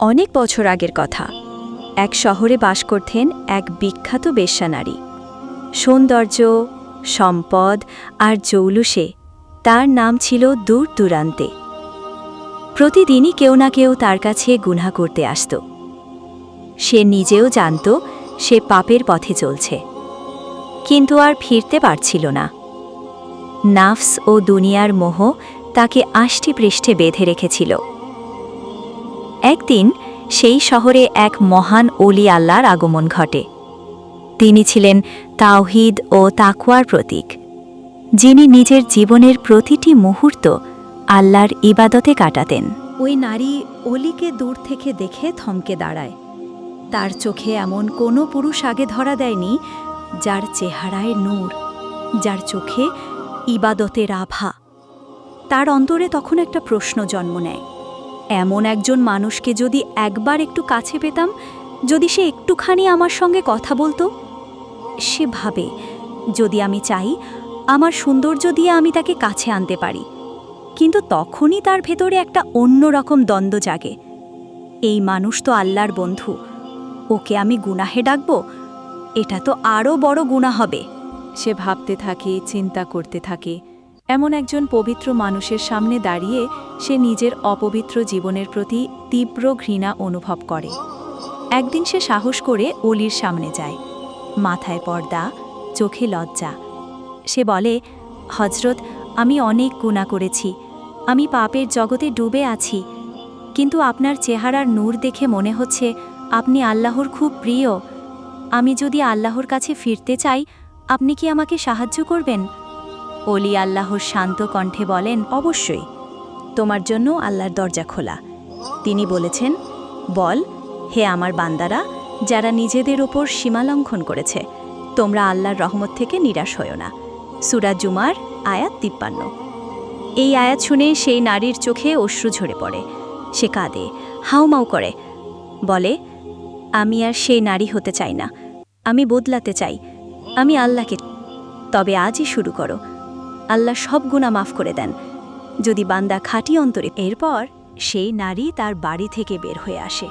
অনেক বছর আগের কথা। এক শহরে বাস করতেন এক বিখ্যাত বেশ্যা নারী। সৌন্দর্য, সম্পদ আর জৌলুসে তার নাম ছিল দূর দূরান্তে। প্রতিদিনই কেউ না কেউ তার কাছে গুনাহ করতে আসত। সে নিজেও জানত সে পাপের পথে চলছে, কিন্তু আর ফিরতে পারছিল না। নাফস ও দুনিয়ার মোহ তাকে আষ্টিপৃষ্ঠে বেঁধে রেখেছিল। একদিন সেই শহরে এক মহান ওলি আল্লাহর আগমন ঘটে। তিনি ছিলেন তাওহীদ ও তাকওয়ার প্রতীক, যিনি নিজের জীবনের প্রতিটি মুহূর্ত আল্লাহর ইবাদতে কাটাতেন। ওই নারী অলিকে দূর থেকে দেখে থমকে দাঁড়ায়। তার চোখে এমন কোনো পুরুষ আগে ধরা দেয়নি যার চেহারায় নূর, যার চোখে ইবাদতের আভা। তার অন্তরে তখন একটা প্রশ্ন জন্ম নেয়, এমন একজন মানুষকে যদি একবার একটু কাছে পেতাম, যদি সে একটুখানি আমার সঙ্গে কথা বলতো। সে ভাবে, যদি আমি চাই, আমার সৌন্দর্য দিয়ে আমি তাকে কাছে আনতে পারি। কিন্তু তখনই তার ভেতরে একটা অন্যরকম দ্বন্দ্ব জাগে। এই মানুষ তো আল্লাহর বন্ধু, ওকে আমি গুনাহে ডাকব? এটা তো আরও বড় গুনাহ হবে। সে ভাবতে থাকে, চিন্তা করতে থাকে। এমন একজন পবিত্র মানুষের সামনে দাঁড়িয়ে সে নিজের অপবিত্র জীবনের প্রতি তীব্র ঘৃণা অনুভব করে। একদিন সে সাহস করে অলির সামনে যায়। মাথায় পর্দা, চোখে লজ্জা। সে বলে, হজরত, আমি অনেক গুনাহ করেছি, আমি পাপের জগতে ডুবে আছি, কিন্তু আপনার চেহারার নূর দেখে মনে হচ্ছে আপনি আল্লাহর খুব প্রিয়। আমি যদি আল্লাহর কাছে ফিরতে চাই, আপনি কি আমাকে সাহায্য করবেন? অলি আল্লাহর শান্ত কণ্ঠে বলেন, অবশ্যই, তোমার জন্য আল্লাহর দরজা খোলা। তিনি বলেছেন, বল, হে আমার বান্দারা, যারা নিজেদের ওপর সীমালঙ্ঘন করেছে, তোমরা আল্লাহর রহমত থেকে নিরাশ হয়ো না। সূরা জুমার আয়াত 53। এই আয়াত শুনে সেই নারীর চোখে অশ্রু ঝরে পড়ে। সে কাঁদে, হাউমাউ করে, বলে, আমি আর সেই নারী হতে চাই না, আমি বদলাতে চাই, আমি আল্লাহকে। তবে আজই শুরু করো, আল্লাহ সব গুনাহ মাফ করে দেন যদি বান্দা খাঁটি অন্তরে। এরপর সেই নারী তার বাড়ি থেকে বের হয়ে আসে।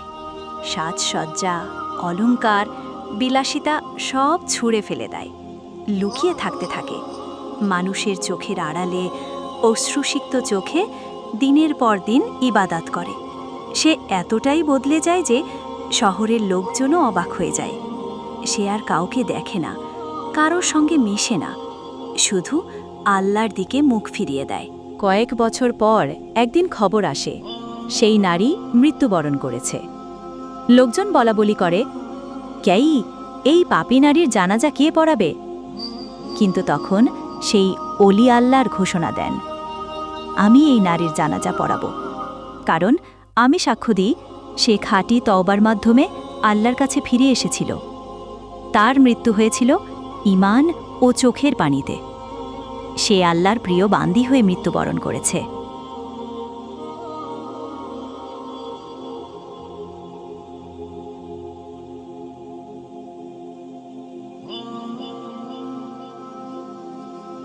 সাজসজ্জা, অলংকার, বিলাসিতা সব ছুঁড়ে ফেলে দেয়। লুকিয়ে থাকতে থাকে মানুষের চোখের আড়ালে, অশ্রুসিক্ত চোখে দিনের পর দিন ইবাদাত করে। সে এতটাই বদলে যায় যে শহরের লোকজনও অবাক হয়ে যায়। সে আর কাউকে দেখে না, কারোর সঙ্গে মেশে না, শুধু আল্লাহর দিকে মুখ ফিরিয়ে দেয়। কয়েক বছর পর একদিন খবর আসে, সেই নারী মৃত্যুবরণ করেছে। লোকজন বলাবলি করে, ক্যাই, এই পাপী নারীর জানাজা কে পড়াবে? কিন্তু তখন সেই অলি আল্লাহর ঘোষণা দেন, আমি এই নারীর জানাজা পড়াব, কারণ আমি সাক্ষ্য দিই সে খাঁটি তওবার মাধ্যমে আল্লাহর কাছে ফিরে এসেছিল। তার মৃত্যু হয়েছিল ঈমান ও চোখের পানিতে। সে আল্লাহর প্রিয় বান্দী হয়ে মৃত্যুবরণ করেছে।